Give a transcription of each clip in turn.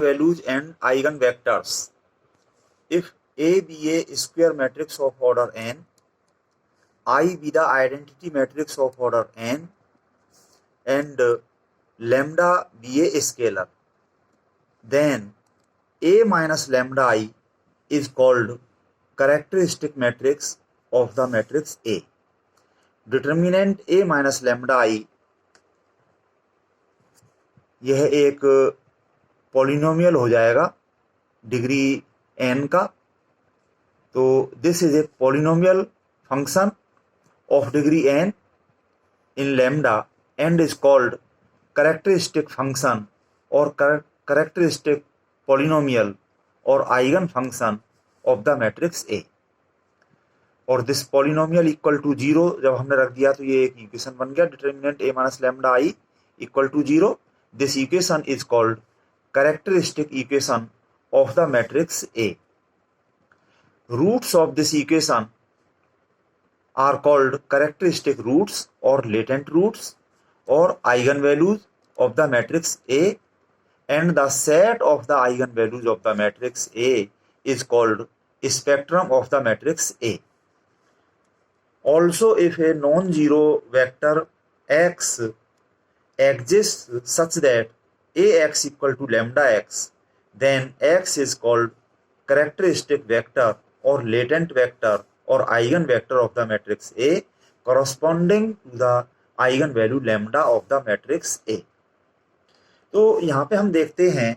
values and eigenvectors. If A be a square matrix of order n, I be the identity matrix of order n, and lambda be a scalar, then A minus lambda I is called characteristic matrix of the matrix A. Determinant A minus lambda I यह एक polynomial हो जाएगा degree n का. तो this is a polynomial function of degree n in lambda and is called characteristic function और characteristic polynomial और eigen function of the matrix ए. और this polynomial equal to 0 जब हमने रख दिया तो ये एक इक्वेशन बन गया, determinant A minus lambda I equal to 0. This equation is called characteristic equation of the matrix A. Roots of this equation are called characteristic roots or latent roots or eigenvalues of the matrix A, and the set of the eigenvalues of the matrix A is called spectrum of the matrix A. Also, if a non-zero vector x exists such that Ax equal to lambda x, then x is called characteristic vector or latent vector or eigenvector of the matrix A corresponding to the eigenvalue lambda of the matrix A. तो यहाँ पे हम देखते हैं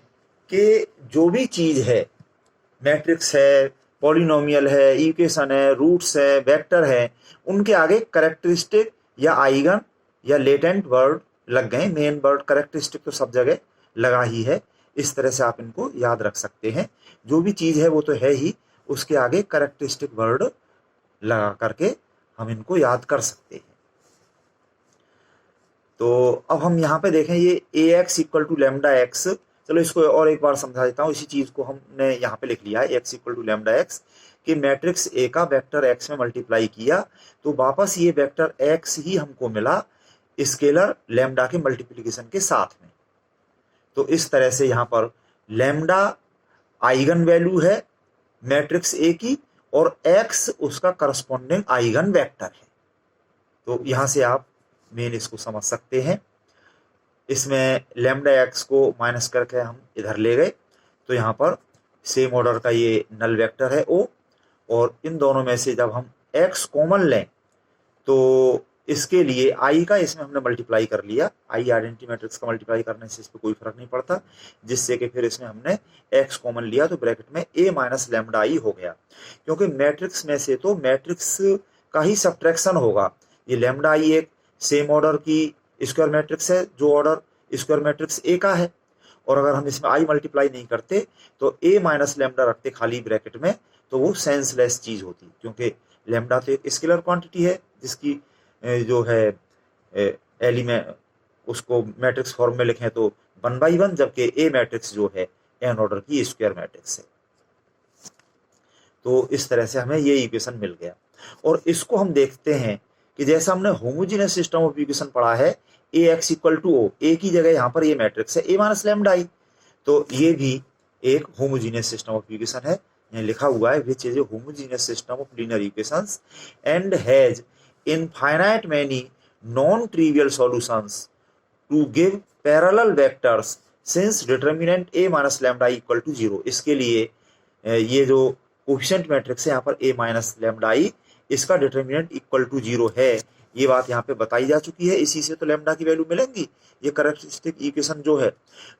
कि जो भी चीज है, मैट्रिक्स है, पॉलिनोमियल है, इक्वेशन है, रूट्स है, वेक्टर है, उनके आगे कैरेक्टरिस्टिक या आइगन या लेटेंट वर्ड लग गए. मेन वर्ड कैरेक्टरिस्टिक तो सब जगह लगा ही है. इस तरह से आप इनको याद रख सकते हैं. जो भी चीज है वो तो है ही, उसके आगे कैरेक्टरिस्टिक वर्ड लगा करके हम इनको याद कर सकते हैं. तो अब हम यहाँ पे देखें ये A x equal to lambda x. चलो इसको और एक बार समझा देता हूँ. इसी चीज को हमने यहाँ पे लिख लिया है X equal to lambda X कि मैट्रिक्स ए का वेक्टर एक्स में मल्टीप्लाई किया तो वापस ये वेक्टर एक्स ही हमको मिला स्केलर लैम्डा के मल्टीप्लीकेशन के साथ में. तो इस तरह से यहाँ पर लैम्डा आइगन वैल्यू है मैट्रिक्स ए की और एक्स उसका करस्पॉन्डिंग आइगन वेक्टर है. तो यहां से आप मेन इसको समझ सकते हैं. इसमें लैम्डा एक्स को माइनस करके हम इधर ले गए तो यहाँ पर सेम ऑर्डर का ये नल वेक्टर है ओ, और इन दोनों में से जब हम एक्स कॉमन लें तो इसके लिए आई का इसमें हमने मल्टीप्लाई कर लिया. आई आइडेंटिटी मैट्रिक्स का मल्टीप्लाई करने से इस पर कोई फर्क नहीं पड़ता, जिससे कि फिर इसमें हमने एक्स कॉमन लिया तो ब्रैकेट में ए माइनस लैम्डा आई हो गया. क्योंकि मैट्रिक्स में से तो मैट्रिक्स का ही सब्ट्रैक्शन होगा. ये लैम्डा आई एक सेम ऑर्डर की स्क्वायर मैट्रिक्स है जो ऑर्डर स्क्वायर मैट्रिक्स ए का है, और अगर हम इसमें आई मल्टीप्लाई नहीं करते तो ए माइनस लैम्डा रखते खाली ब्रैकेट में तो वो सेंसलेस चीज होती. क्योंकि लैम्डा तो एक स्केलर क्वांटिटी है जिसकी जो है एलिमेंट उसको मैट्रिक्स फॉर्म में लिखें तो 1/1, जबकि ए मैट्रिक्स जो है एन ऑर्डर की स्क्वायर मैट्रिक्स है. तो इस तरह से हमें ये इक्वेशन मिल गया. और इसको हम देखते हैं कि जैसा हमने होमोजेनियस सिस्टम ऑफ इक्वेशन पढ़ा है ए एक्स इक्वल टू ओ, ए की जगह यहाँ पर ये मैट्रिक्स है ए माइनस लैम्डा आई, तो ये भी एक होमोजेनियस सिस्टम ऑफ इक्वेशन है. यहाँ लिखा हुआ है which is a homogeneous system of linear equations and has infinite many non-trivial solutions to give parallel vectors since determinant a minus lambda equal to 0. इसके लिए ये जो कोफिशिएंट मैट्रिक्स है यहाँ पर a माइनस लैम्डा आई, इसका डिटर्मिनेंट इक्वल टू 0 है. ये बात यहाँ पे बताई जा चुकी है. इसी से तो लैम्डा की वैल्यू मिलेंगी, ये कैरेक्टरिस्टिक इक्वेशन जो है.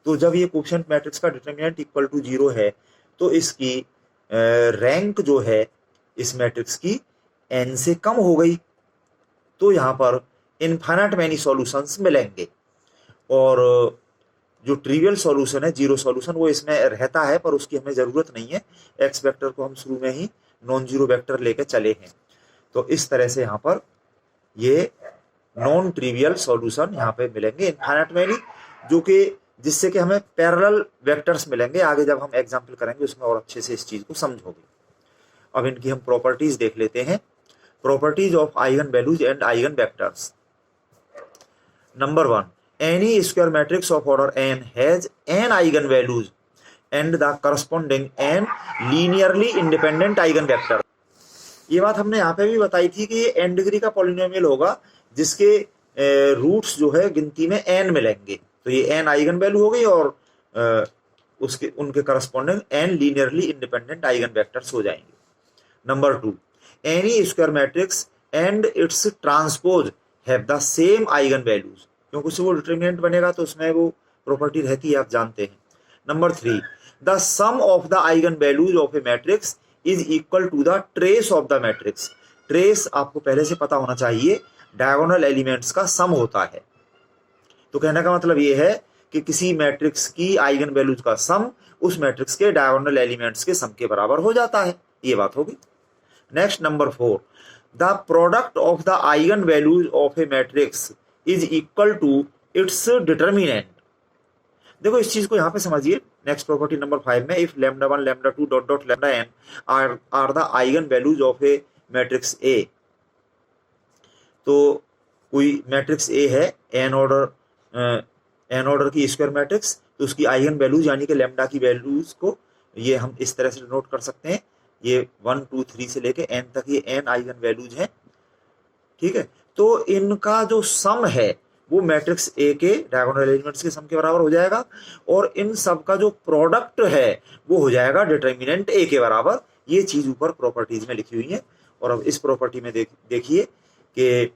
तो जब ये कोफिशिएंट मैट्रिक्स का डिटर्मिनेंट इक्वल टू 0 है तो इसकी रैंक जो है इस मैट्रिक्स की n से कम हो गई, तो यहाँ पर इनफाइनाइट मैनी सॉल्यूशंस मिलेंगे. और जो ट्रिवियल सॉल्यूशन है, जीरो सॉल्यूशन, वो इसमें रहता है पर उसकी हमें जरूरत नहीं है. एक्स वेक्टर को हम शुरू में ही नॉन जीरो वेक्टर लेके चले हैं. तो इस तरह से यहाँ पर ये नॉन ट्रिवियल सॉल्यूशन यहाँ पे मिलेंगे इनफाइनाइट मैनी, जो कि जिससे कि हमें पैरेलल वेक्टर्स मिलेंगे. आगे जब हम एग्जाम्पल करेंगे उसमें और अच्छे से इस चीज को समझोगे. अब इनकी हम प्रॉपर्टीज देख लेते हैं. Properties of eigenvalues and eigenvectors. Number 1, any square matrix of order n has n eigenvalues and the corresponding and linearly independent eigen vector. ये बात हमने यहाँ पे भी बताई थी कि ये n डिग्री का पॉलिनोमियल होगा जिसके रूट्स जो है गिनती में n मिलेंगे, तो ये n आइगन वैल्यू हो गई और उसके उनके corresponding n linearly independent eigen vectors हो जाएंगे। Number 2, N E square matrix and it's transpose have the same eigen values, क्योंकि उससे वो डिटरमिनेंट बनेगा तो उसमें वो प्रॉपर्टी रहती है, आप जानते हैं। Number 3, the sum of the eigen values of a matrix is equal to the trace of the matrix. Trace आपको पहले से पता होना चाहिए, डायगोनल एलिमेंट्स का सम होता है। तो कहने का मतलब ये है कि किसी मैट्रिक्स की आइगन वैल्यूज का सम उस मैट्रिक्स के डायगोनल एलिमेंट्स के सम के बराबर हो जाता है, ये बात होगी। Next number 4, the product of the eigen values of a matrix is equal to its determinant. देखो इस चीज को यहां पे समझिए। नेक्स्ट प्रॉपर्टी नंबर 5 में, if lambda 1 lambda 2 dot dot lambda n are the eigen values of a matrix A. तो कोई मैट्रिक्स ए है एन ऑर्डर की स्क्वायर मैट्रिक्स, तो उसकी आइगन वैल्यूज यानी कि लैम्डा की वैल्यूज को ये हम इस तरह से नोट कर सकते हैं, ये 1 2 3 से लेके n तक ये n आइगन वैल्यूज हैं, ठीक है। तो इनका जो सम है वो मैट्रिक्स ए के डायगोनल एलिमेंट्स के सम के बराबर हो जाएगा, और इन सब का जो प्रोडक्ट है वो हो जाएगा डिटरमिनेंट ए के बराबर। ये चीज ऊपर प्रॉपर्टीज में लिखी हुई है। और अब इस प्रॉपर्टी में देखिए कि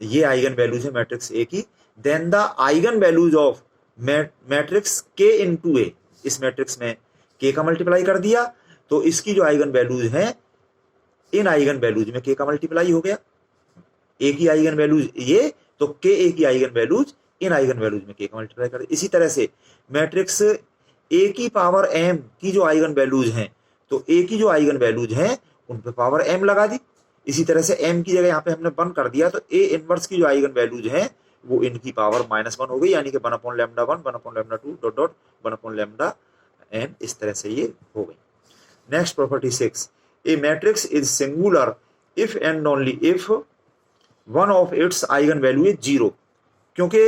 ये आइगन वैल्यूज है मैट्रिक्स ए की, then the eigen values of matrix के इनटू ए। इस मैट्रिक्स में के का मल्टीप्लाई कर दिया तो इसकी जो आइगन वैल्यूज हैं इन आइगन वैल्यूज में के का मल्टीप्लाई हो गया। ए की आइगन वैल्यूज ये, तो के ए की eigen values in eigen values में के का मल्टीप्लाई कर दिया। इसी तरह से मैट्रिक्स ए की पावर m की जो आइगन वैल्यूज हैं, तो ए की जो आइगन वैल्यूज हैं उन पे पावर m लगा दी। इसी तरह से m की जगह यहाँ पे हमने 1 कर दिया, तो ए इनवर्स की जो आइगन वैल्यूज हैं वो इनकी पावर -1 हो गई, यानी कि 1 upon lambda 1 1 upon lambda 2 dot dot 1 upon lambda n। इस तरह से ये हो गई। Next property 6, A matrix is singular if and only if one of its eigen value is 0, क्योंकि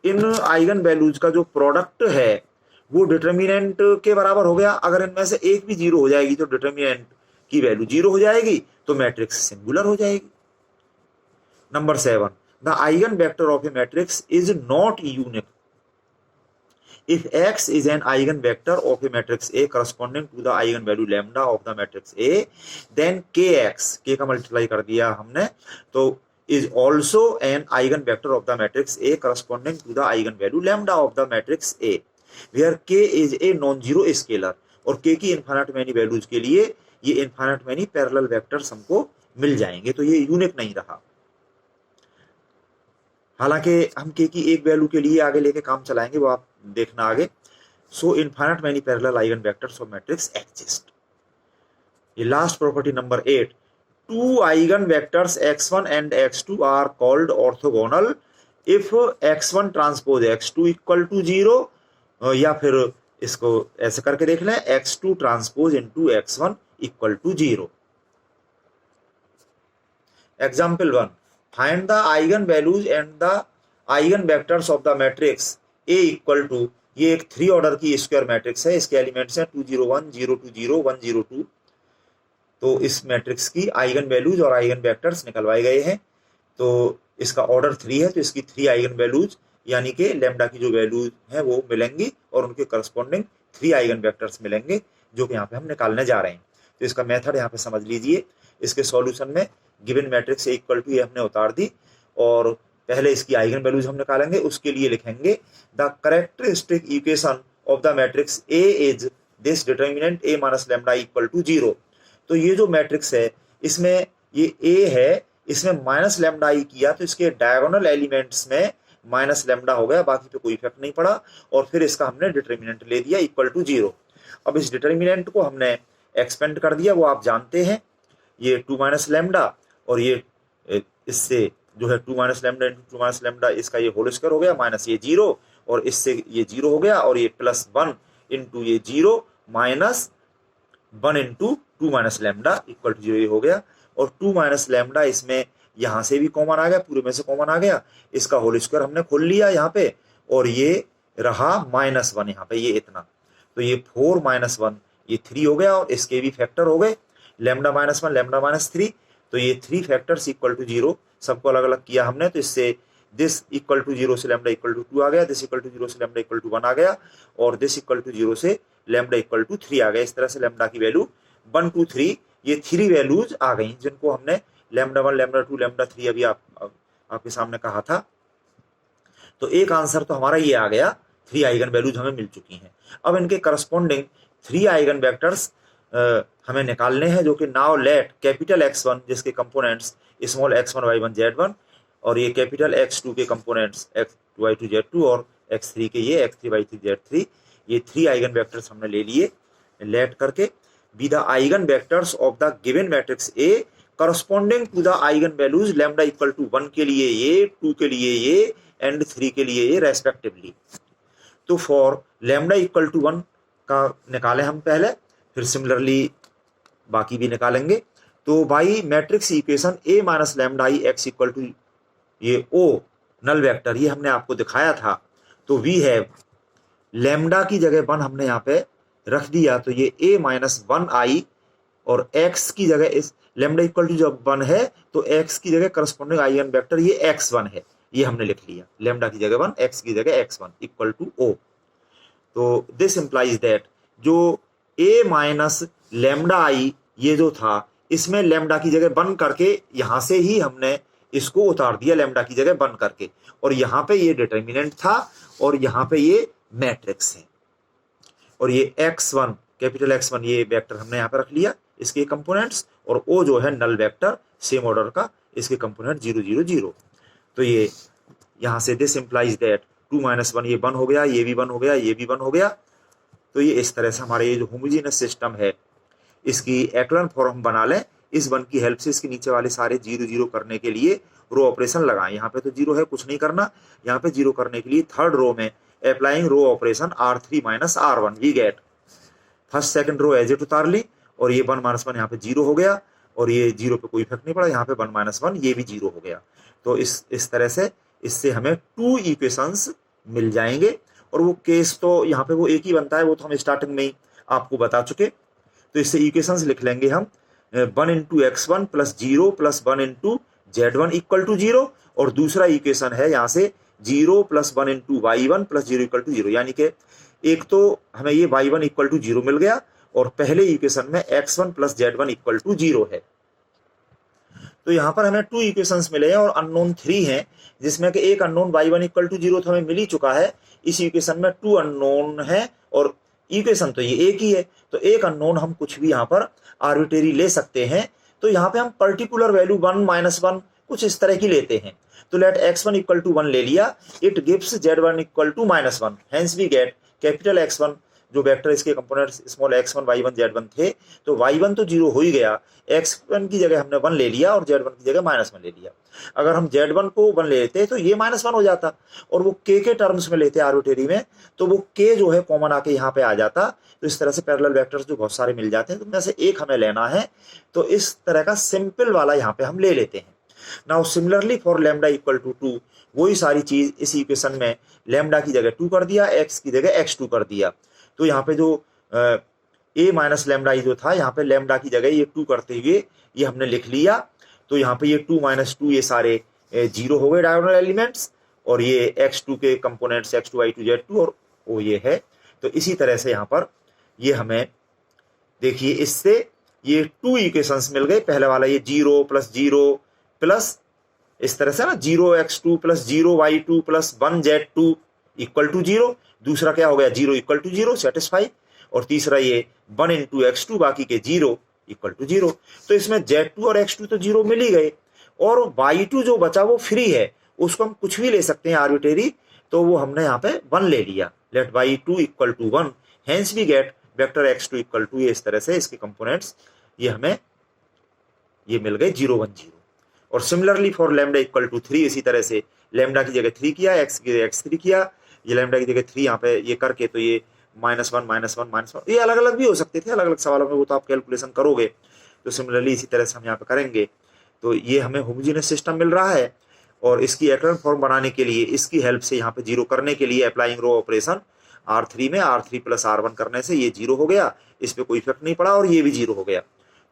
इन आइगन वैल्यूज का जो प्रोडक्ट है वो डिटरमिनेंट के बराबर हो गया। अगर इनमें से एक भी 0 हो जाएगी तो डिटरमिनेंट की वैल्यू 0 हो जाएगी, तो मैट्रिक्स सिंगुलर हो जाएगी। Number 7, the eigen vector of a matrix is not unique if x is an eigenvector of a matrix A corresponding to the eigenvalue lambda of the matrix A, then kx, k का multiply कर दिया हमने, तो is also an eigenvector of the matrix A corresponding to the eigenvalue lambda of the matrix A, where k is a non-zero scalar। और k की infinite many values के लिए ये इनफाइनाइट मैनी पैरेलल वेक्टर्स हमको मिल जाएंगे, तो ये unique नहीं रहा। हालांकि हम के की एक वैल्यू के लिए आगे लेके काम चलाएंगे, वो आप देखना आगे। So infinite many parallel eigen vectors of matrix exist. ये last property number 8, two eigen vectors x1 and x2 are called orthogonal if x1 transpose x2 equal to 0, या फिर इसको ऐसे करके देख लें, x2 transpose into x1 equal to 0। Example 1, find the eigen values and the eigen vectors of the matrix A equal to, ये एक 3 order की स्क्वायर मैट्रिक्स है, इसके एलिमेंट्स हैं 2 0 1 0 2 0 1 0 2। तो इस मैट्रिक्स की आइगन वैल्यूज और आइगन वेक्टर्स निकलवाए गए हैं। तो इसका ऑर्डर 3 है, तो इसकी 3 आइगन वैल्यूज यानी कि लैम्डा की जो वैल्यूज है वो मिलेंगी और उनके करस्पॉन्डिंग 3 आइगन वेक्टर्स मिलेंगे, जो कि यहाँ पे हम निकालने जा रहे हैं। तो इसका मेथड यहाँ पे समझ लीजिए। इसके सॉल्यूशन में गिवन मैट्रिक्स इक्वल टू ये हमने उतार दी, और पहले इसकी आइगन वैल्यूज हम निकालेंगे। उसके लिए लिखेंगे the characteristic equation of the matrix A is this determinant A minus lambda equal to 0। तो ये जो मैट्रिक्स है इसमें ये ए है, इसमें माइनस लैम्डा आई किया तो इसके डायगोनल एलिमेंट्स में माइनस लैम्डा हो गया, बाकी पे कोई इफेक्ट नहीं पड़ा। और फिर इसका हमने डिटरमिनेंट ले दिया इक्वल टू 0। अब इस डिटरमिनेंट को हमने एक्सपेंड कर दिया, वो आप जानते हैं, ये 2 माइनस लैम्डा और ये इससे जो है 2 minus lambda into 2 minus lambda, इसका ये होल स्क्वायर हो गया, माइनस ये 0 और इससे ये 0 हो गया, और ये प्लस 1 इंटू ये 0 minus 1 into 2 minus lambda equal to 0 हो गया। और 2 माइनस लैम्डा इसमें यहाँ से भी कॉमन आ गया, पूरे में से कॉमन आ गया, इसका होल स्क्वायर हमने खोल लिया यहाँ पे, और ये रहा -1 यहाँ पे, ये इतना। तो ये 4 माइनस 1 ये 3 हो गया और इसके भी फैक्टर हो गए लैम्डा माइनस 1 लैम्डा माइनस 3, तो ये 3 फैक्टर्स इक्वल टू 0 सबको अलग अलग किया हमने, तो इससे दिस इक्वल टू 0 से लैम्डा इक्वल टू 2 आ गया, दिस इक्वल टू 0 से लैम्डा इक्वल टू 1 आ गया और दिस इक्वल टू 0 से लैम्डा इक्वल टू 3 आ गया। इस तरह से लैम्डा की वैल्यू 1 2 3 ये 3 वैल्यूज आ गई जिनको हमने लैम्डा 1 लैम्डा 2 लैम्डा 3 अभी आपके सामने कहा था। तो एक आंसर तो हमारा ये आ गया, 3 आइगन वैल्यूज हमें मिल चुकी हैं। अब इनके करस्पॉन्डिंग 3 आइगन वेक्टर्स हमें निकालने हैं, जो कि नाउ लेट कैपिटल X1 जिसके components small x1 y1 z1 और ये कैपिटल X2 के कंपोनेंट्स x2 y2 z2 और x3 के ये x3 y3 z3, ये 3 आइगन वेक्टर्स हमने ले लिए लेट करके be the eigen vectors of the given matrix A corresponding to the eigen values lambda equal to 1 के लिए ये, 2 के लिए ये एंड 3 के लिए ये रेस्पेक्टिवली। तो फॉर लैम्डा इक्वल टू 1 का निकाले हम पहले, फिर सिमिलरली बाकी भी निकालेंगे। तो by matrix equation A minus lambda I X equal to ये O नल वेक्टर, ये हमने आपको दिखाया था। तो वी हैव लैम्डा की जगह 1 हमने यहाँ पे रख दिया, तो ये A माइनस 1 आई और x की जगह इस लैम्डा इक्वल टू जब 1 है तो x की जगह करस्पॉन्डिंग आइगन वेक्टर ये x1 है, ये हमने लिख लिया लैम्डा की जगह 1 x की जगह x1 इक्वल टू O। तो दिस इंप्लाइज दैट जो A माइनस लैम्डा आई ये जो था इसमें लैम्डा की जगह 1 करके यहां से ही हमने इसको उतार दिया लैम्डा की जगह 1 करके, और यहाँ पे ये डिटर्मिनेंट था और यहाँ पे ये मैट्रिक्स है और ये x1 कैपिटल X1 ये वेक्टर हमने यहाँ पे रख लिया इसके कंपोनेंट्स, और O जो है नल वेक्टर सेम ऑर्डर का इसके कंपोनेंट 0 0 0। तो ये यहाँ से दिस इंप्लाइज दैट 2 माइनस 1 ये 1 हो गया, ये भी 1 हो गया, ये भी 1 हो गया। तो ये इस तरह से हमारे ये जो होमोजेनियस सिस्टम है इसकी एक्लन फॉर्म बना लें। इस 1 की हेल्प से इसके नीचे वाले सारे 0 0 करने के लिए रो ऑपरेशन लगाएं। यहाँ पे तो 0 है, कुछ नहीं करना। यहाँ पे 0 करने के लिए थर्ड रो में अप्लाइंग रो ऑपरेशन R3 माइनस R1 we get first second row as it उतार ली और ये 1 माइनस 1 यहाँ पे 0 हो गया और ये 0 पे कोई इफेक्ट नहीं पड़ा, यहाँ पे 1 माइनस 1 ये भी 0 हो गया। तो इस तरह से इससे हमें 2 इक्वेशंस मिल जाएंगे और वो केस तो यहाँ पे वो एक ही बनता है, वो तो हम स्टार्टिंग में ही आपको बता चुके। तो इससे इक्वेशंस लिख लेंगे हम 1 into x1 plus 0 plus 1 into z1 equal to 0, और दूसरा इक्वेशन है यहाँ से 0 plus 1 into y1 plus 0 equal to 0, यानी कि एक तो हमें ये y1 इक्वल टू 0 मिल गया और पहले इक्वेशन में x1 plus z1 equal to 0 है। तो यहाँ पर हमें 2 इक्वेशंस मिले हैं और अननोन 3 हैं, जिसमें कि एक अननोन y1 इक्वल टू 0 तो हमें मिल ही चुका है। इस इक्वेशन में 2 अननोन है और इक्वेशन तो ये एक ही है, तो एक अननोन हम कुछ भी यहाँ पर आर्बिट्रेरी ले सकते हैं। तो यहाँ पे हम पर्टिकुलर वैल्यू 1 माइनस 1 कुछ इस तरह की लेते हैं। तो लेट x1 इक्वल टू 1 ले लिया, it gives z1 equal to minus 1, hence we get capital x1 जो वेक्टर इसके component small x1 y1 z1 थे, तो y1 तो 0 हो ही गया, x1 की जगह हमने 1 ले लिया और z1 की जगह माइनस 1 ले लिया। अगर हम z1 को 1 ले लेते तो ये माइनस 1 हो जाता और वो k के टर्म्स में लेते आर्बिट्रेरी में, तो वो k जो है कॉमन आके यहाँ पे आ जाता। तो इस तरह से पैरेलल वेक्टर्स जो बहुत सारे मिल जाते हैं, तो उनमें से एक हमें लेना है, तो इस तरह का सिंपल वाला यहाँ पे हम ले लेते हैं। Now similarly for lambda equal to 2 वही सारी चीज इस इक्वेशन में लैम्डा की जगह 2 कर दिया, x की जगह x2 कर दिया। तो यहाँ पे जो a माइनस लैम्डा जो था, यहाँ पे लैम्डा की जगह ये 2 करते हुए ये हमने लिख लिया। तो यहाँ पे ये 2 माइनस 2 ये सारे 0 हो गए डायगोनल एलिमेंट्स, और ये x2 के कंपोनेंट्स x2 y2 z2 और o ये है। तो इसी तरह से यहाँ पर ये हमें देखिए इससे ये 2 इक्वेशंस मिल गए। पहले वाला ये 0 प्लस 0 प्लस इस तरह से ना 0x2 plus 0y2 plus 1z2 equal to 0, दूसरा क्या हो गया 0 इक्वल टू 0 सेटिस्फाई, और तीसरा ये 1 इंटू x2 बाकी के 0 इक्वल टू 0। तो इसमें z2 और x2 तो 0 मिल ही गए और y2 जो बचा वो फ्री है, उसको हम कुछ भी ले सकते हैं आर्बिट्रेरी। तो वो हमने यहाँ पे 1 ले लिया, let y2 equal to 1, hence we get vector x2 equal to, ये इस तरह से इसके कंपोनेंट्स ये हमें ये मिल गए 0 1 0। और similarly for lambda equal to 3 इसी तरह से लैम्डा की जगह 3 किया, x की जगह x3 किया, ये लैम्डा की जगह 3 यहाँ पे ये करके, तो ये -1 -1 -1 ये अलग अलग भी हो सकते थे अलग अलग सवालों में, वो तो आप कैलकुलेशन करोगे। तो सिमिलरली इसी तरह से हम यहाँ पे करेंगे। तो ये हमें होमोजेनियस सिस्टम मिल रहा है और इसकी एक्लन फॉर्म बनाने के लिए इसकी हेल्प से यहाँ पे 0 करने के लिए अप्लाइंग रो ऑपरेशन R3 में R3 प्लस R1 करने से ये 0 हो गया, इस पे कोई इफेक्ट नहीं पड़ा और ये भी 0 हो गया।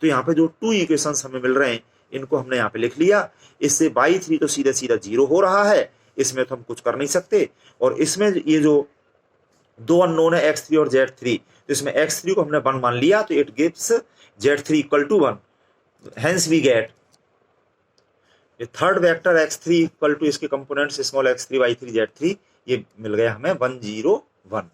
तो यहाँ पे जो 2 इक्वेशंस हमें मिल रहे हैं इनको हमने यहाँ पे लिख लिया। इससे y3 तो सीधा सीधा 0 हो रहा है, इसमें तो हम कुछ कर नहीं सकते। और इसमें ये जो दो अननोन है x3 और z3, तो इसमें x3 को हमने 1 मान लिया, तो it gives z3 equal to 1, hence we get third vector x3 equal to इसके components small x3 y3 z3, ये मिल गया हमें 1 0 1।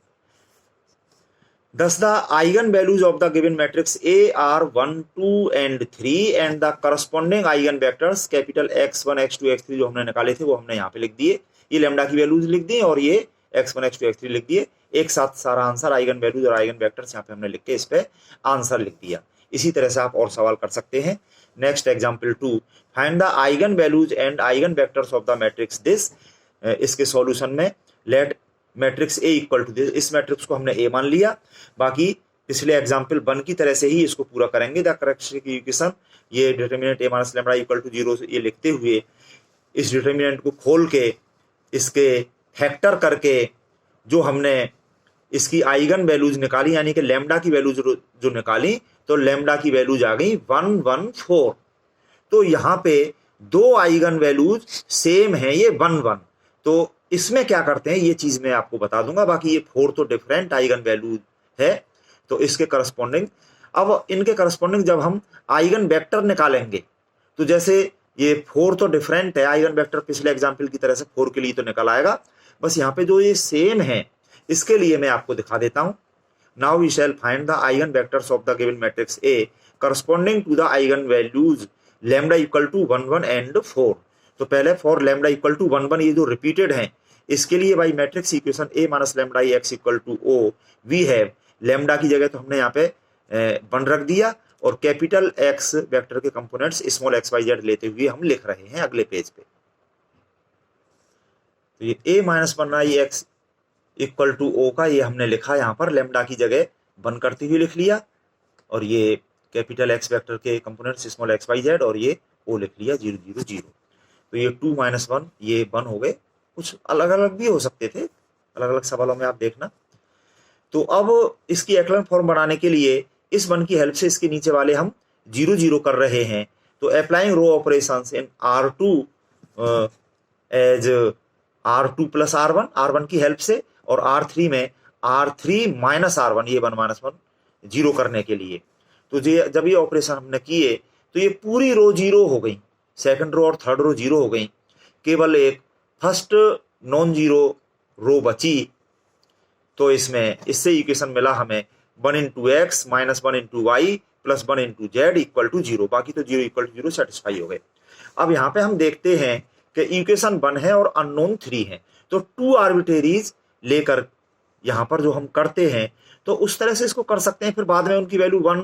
Thus the eigen values of the given matrix A are 1 2 and 3 and the corresponding eigen vectors capital x1 x2 x3 जो हमने निकाले थे वो हमने यहाँ पे लिख दिए, ये लैम्डा की वैल्यूज लिख दी और ये x1 x2 x3 लिख दिए। एक साथ सारा आंसर आइगन वैल्यूज और आइगन वेक्टर्स यहाँ पे हमने लिख के इस पे आंसर लिख दिया। इसी तरह से आप और सवाल कर सकते हैं। Next example 2, find the eigen values and eigen vectors of the matrix this. इसके सॉल्यूशन में let matrix A equal to this, इस मैट्रिक्स को हमने ए मान लिया, बाकी पिछले एग्जांपल 1 की तरह से ही इसको पूरा करेंगे। द कैरेक्टरिस्टिक इक्वेशन, ये determinant A minus lambda equal to 0 ये लिखते हुए इस डिटरमिनेंट को खोल के इसके फैक्टर करके जो हमने इसकी आइगन वैल्यूज निकाली, यानी कि लैम्डा की वैल्यूज जो निकाली, तो लैम्डा की वैल्यूज आ गई 1 1 4। तो यहाँ पे दो आइगन वैल्यूज सेम है, ये 1 1। तो इसमें क्या करते हैं ये चीज मैं आपको बता दूंगा, बाकी ये 4 तो डिफरेंट आइगन वैल्यू है। तो इसके करस्पॉन्डिंग, अब इनके करस्पॉन्डिंग जब हम आइगन वेक्टर निकालेंगे, तो जैसे ये 4 तो डिफरेंट है आइगन वेक्टर, पिछले एग्जाम्पल की तरह से 4 के लिए तो निकल आएगा, बस यहाँ पे जो ये सेम है इसके लिए मैं आपको दिखा देता हूं। Now we shall find the eigen vectors of the given matrix A corresponding to the eigen values lambda equal to 1 1 and 4। तो पहले फॉर लैम्डा इक्वल टू 1 1 ये जो रिपीटेड हैं, इसके लिए by matrix equation A minus lambda X equal to O we have, lambda की जगह तो हमने यहाँ पे 1 रख दिया और कैपिटल एक्स वेक्टर के components small X Y Z लेते हुए हम लिख रहे हैं अगले पेज पे। तो ये ए minus 1 I X equal to ओ का ये हमने लिखा, यहाँ पर लैम्डा की जगह 1 करते हुए लिख लिया, और ये कैपिटल एक्स वेक्टर के components small X Y Z और ये ओ लिख लिया 0 0 0। तो ये 2 माइनस 1 ये 1 हो गए, कुछ अलग अलग भी हो सकते थे, अलग अलग सवालों में आप देखना। तो अब इसकी एक्लन फॉर्म बनाने के लिए इस 1 की हेल्प से इसके नीचे वाले हम 0 0 कर रहे हैं। तो applying row operations in R2 as R2 plus R1 की हेल्प से, और R3 में R3 माइनस R1 ये 1 माइनस 1 0 करने के लिए। तो जब ये ऑपरेशन हमने किए तो ये पूरी रो 0 हो गई, सेकंड रो और थर्ड रो 0 हो गई, केवल एक फर्स्ट नॉन जीरो रो बची। तो इसमें इससे इक्वेशन मिला हमें 1 into X minus 1 into Y plus 1 into Z equal to 0, बाकी तो 0 इक्वल टू 0 सेटिस्फाई हो गए। अब यहाँ पे हम देखते हैं कि इक्वेशन 1 है और अननोन 3 है, तो 2 आर्बिट्रेरीज लेकर यहाँ पर जो हम करते हैं तो उस तरह से इसको कर सकते हैं। फिर बाद में उनकी वैल्यू 1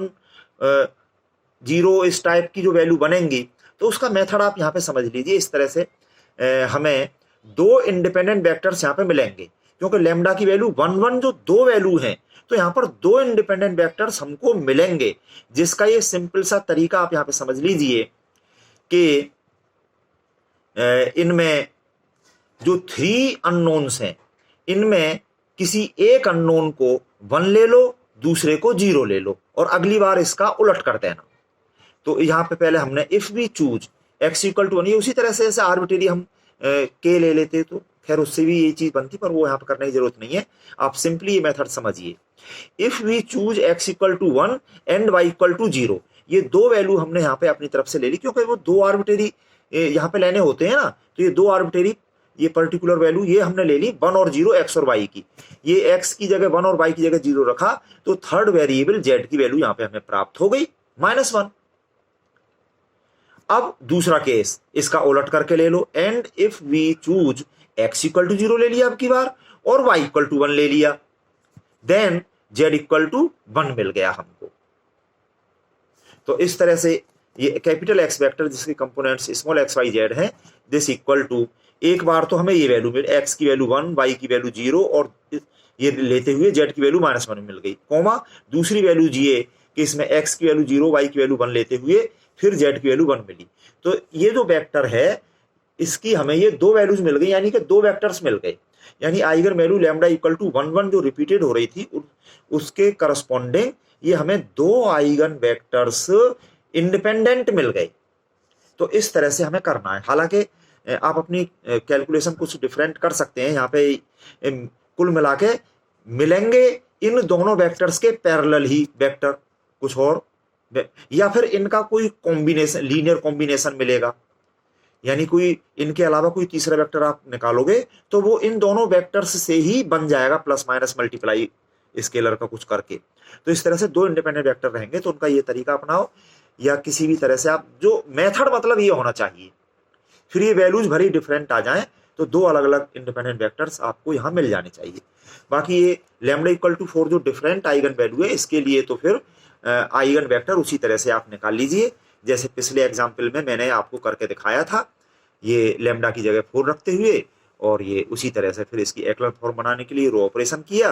0 इस टाइप की जो वैल्यू बनेंगी, तो उसका मेथड आप यहाँ पे समझ लीजिए। इस तरह से हमें 2 इंडिपेंडेंट वेक्टर्स यहाँ पे मिलेंगे, क्योंकि लैम्डा की वैल्यू 1 1 जो 2 वैल्यू हैं, तो यहाँ पर 2 इंडिपेंडेंट वेक्टर्स हमको मिलेंगे, जिसका ये सिंपल सा तरीका आप यहाँ पे समझ लीजिए कि इनमें जो 3 अननोन्स हैं, इनमें किसी एक अननोन को 1 ले लो, दूसरे को 0 ले लो, और अगली बार इसका उलट कर देना। तो यहाँ पे पहले हमने if we choose x equal to 1, ये उसी तरह से जैसे आर्बिट्रेरी हम k ले लेते तो खैर उससे भी ये चीज बनती, पर वो यहाँ पे करने की जरूरत नहीं है, आप सिंपली ये मेथड समझिए। If we choose x equal to 1 and y equal to 0, ये 2 वैल्यू हमने यहाँ पे अपनी तरफ से ले ली, क्योंकि वो 2 आर्बिट्रेरी यहाँ पे लेने होते हैं ना, तो ये 2 आर्बिट्रेरी ये पर्टिकुलर वैल्यू ये हमने ले ली 1 और 0 x और y की, ये x की जगह 1 और y की जगह 0 रखा, तो थर्ड वेरिएबल z की वैल्यू यहाँ पे हमें प्राप्त हो गई -1। अब दूसरा केस, इसका उलट करके ले लो, and if we choose x equal to 0 ले लिया अब की बार, और y इक्वल टू 1 ले लिया, देन z इक्वल टू 1 मिल गया हमको। तो इस तरह से ये कैपिटल एक्स वेक्टर जिसके components small X Y Z हैं, दिस इक्वल टू, एक बार तो हमें ये वैल्यू मिल, x की वैल्यू 1 y की वैल्यू 0 और ये लेते हुए z की वैल्यू -1 मिल गई, कोमा दूसरी वैल्यू ये कि इसमें x की वैल्यू 0 y की वैल्यू 1 लेते हुए फिर z की वैल्यू 1 मिली। तो ये जो वेक्टर है इसकी हमें ये 2 वैल्यूज मिल गई, यानी कि 2 वेक्टर्स मिल गए। यानी eigen value lambda equal to 1 1 जो रिपीटेड हो रही थी उसके करस्पॉन्डिंग ये हमें 2 आइगन वेक्टर्स इंडिपेंडेंट मिल गए। तो इस तरह से हमें करना है। हालांकि आप अपनी कैलकुलेशन कुछ डिफरेंट कर सकते हैं। यहाँ पे कुल मिला के मिलेंगे इन दोनों वेक्टर्स के पैरेलल ही वेक्टर कुछ और, या फिर इनका कोई कॉम्बिनेशन, लीनियर कॉम्बिनेशन मिलेगा, यानी कोई इनके अलावा कोई तीसरा वेक्टर आप निकालोगे तो वो इन दोनों वेक्टर्स से ही बन जाएगा, प्लस माइनस मल्टीप्लाई स्केलर का कुछ करके। तो इस तरह से 2 इंडिपेंडेंट वेक्टर रहेंगे, तो उनका ये तरीका अपनाओ, या किसी भी तरह से आप जो मेथड मतलब ये होना चाहिए। फिर ये वैल्यूज भरी डिफरेंट आ जाएं तो 2 अलग अलग इंडिपेंडेंट वेक्टर्स आपको यहाँ मिल जाने चाहिए। बाकी ये लैम्डा इक्वल टू 4 जो डिफरेंट आइगन वैल्यू है, इसके लिए तो फिर आइगन वेक्टर उसी तरह से आप निकाल लीजिए जैसे पिछले एग्जाम्पल में मैंने आपको करके दिखाया था। ये लैम्डा की जगह 4 रखते हुए, और ये उसी तरह से फिर इसकी एक्लर फॉर्म बनाने के लिए रो ऑपरेशन किया,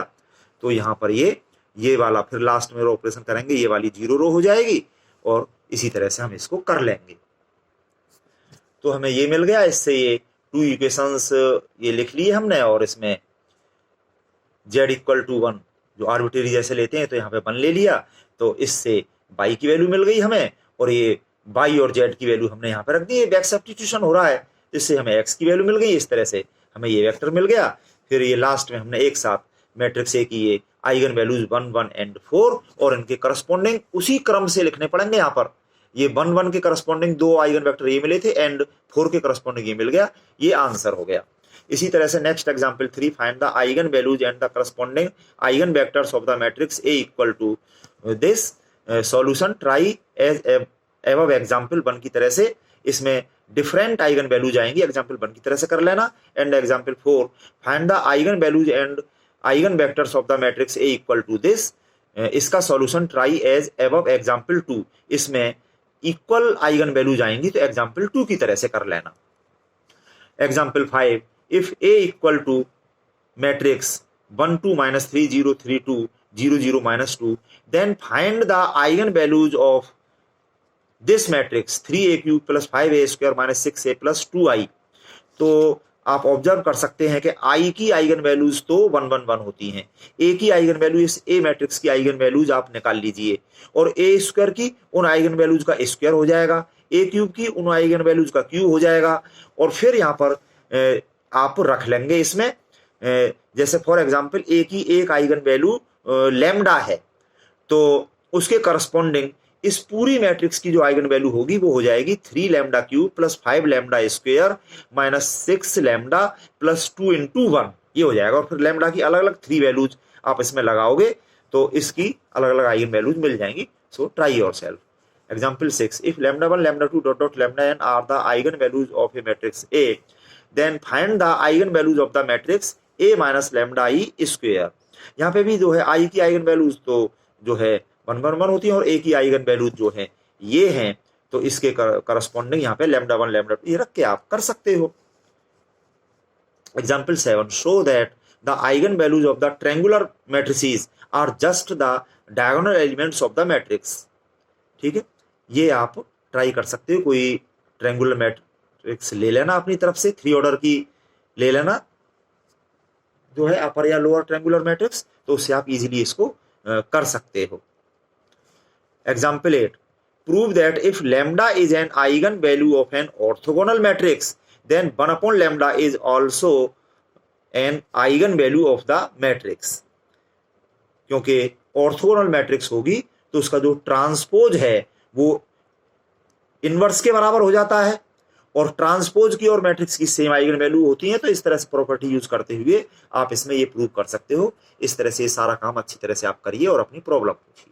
तो यहाँ पर ये वाला फिर लास्ट में रो ऑपरेशन करेंगे, ये वाली 0 रो हो जाएगी, और इसी तरह से हम इसको कर लेंगे। तो हमें ये मिल गया। इससे ये 2 इक्वेशंस ये लिख लिए हमने, और इसमें z इक्वल टू 1 जो आर्बिट्रेरी जैसे लेते हैं तो यहाँ पे 1 ले लिया, तो इससे y की वैल्यू मिल गई हमें, और ये y और z की वैल्यू हमने यहाँ पे रख दी है। बैक सब्स्टिट्यूशन हो रहा है, इससे हमें x की वैल्यू मिल गई। इस तरह से हमें ये वेक्टर मिल गया। फिर ये लास्ट में हमने एक साथ मैट्रिक्स ए की ये आइगन वैल्यूज 1 1 एंड 4 और इनके करस्पॉन्डिंग उसी क्रम से लिखने पड़ेंगे। यहाँ पर ये 1 1 के करस्पॉन्डिंग 2 आइगन वेक्टर ये मिले थे, एंड 4 के करस्पॉन्डिंग ये मिल गया। ये आंसर हो गया। इसी तरह से next example 3, find the eigen values and the corresponding eigen vectors of the matrix A equal to this solution try as above example 1 की तरह से इसमें डिफरेंट आइगन वैल्यूज आएंगी। एग्जांपल 1 की तरह से कर लेना। And example 4, find the eigen values and eigen vectors of the matrix A equal to this, इसका solution try as above example 2, इसमें इक्वल आइगन वैल्यूज आएंगी तो एग्जांपल 2 की तरह से कर लेना। Example 5, if A equal to matrix 1 2 -3 0 3 2 0 0 -2, then find the eigen values of this matrix 3a³ + 5a² - 6a + 2i। तो आप ऑब्जर्व कर सकते हैं कि i की आइगन वैल्यूज तो 1 1 1 होती हैं। a की आइगन वैल्यू, इस a मैट्रिक्स की आइगन वैल्यूज आप निकाल लीजिए, और a² की उन आइगन वैल्यूज का स्क्वायर हो जाएगा, a³ की उन आइगन वैल्यूज का क्यूब हो जाएगा, और फिर यहाँ पर आप रख लेंगे इसमें जैसे फॉर एग्जाम्पल a की एक आइगन वैल्यू लैम्डा है, तो उसके करस्पॉन्डिंग इस पूरी मैट्रिक्स की जो आइगन वैल्यू होगी वो हो जाएगी 3 λ³ + 5 λ² - 6 λ + 2 × 1, ये हो जाएगा। और फिर लैम्डा की अलग अलग 3 वैल्यूज आप इसमें लगाओगे तो इसकी अलग अलग आइगन वैल्यूज मिल जाएंगी। So try yourself. Example 6, if λ1 λ2 ... λn are the eigen values of a matrix A, then find the eigen values of the matrix a - λi²। यहाँ पे भी जो है i की आइगन वैल्यूज तो जो है 1 1 1 होती है, और a की आइगन वैल्यूज जो है ये हैं, तो इसके करस्पॉन्डिंग यहाँ पे λ1 λ2 ये रख के आप कर सकते हो। Example 7, show that the eigen values of the triangular matrices are just the diagonal elements of the matrix. ठीक है, ये आप ट्राई कर सकते हो। कोई ट्रायंगुलर मैट्रिक्स ले लेना अपनी तरफ से, 3 ऑर्डर की ले लेना जो है अपर या लोअर ट्रायंगुलर मैट्रिक्स, तो उससे आप इजीली इसको कर सकते हो। Example 8, prove that if lambda is an eigen value of an orthogonal matrix, then 1/λ is also an eigen value of the matrix. क्योंकि ऑर्थोगोनल मैट्रिक्स होगी तो उसका जो ट्रांसपोज है वो इनवर्स के बराबर हो जाता है, और ट्रांसपोज की और मैट्रिक्स की सेम आइगन वैल्यू होती है। तो इस तरह से प्रॉपर्टी यूज करते हुए आप इसमें ये प्रूव कर सकते हो। इस तरह से सारा काम अच्छी तरह से आप करिए और अपनी प्रॉब्लम पूछिए।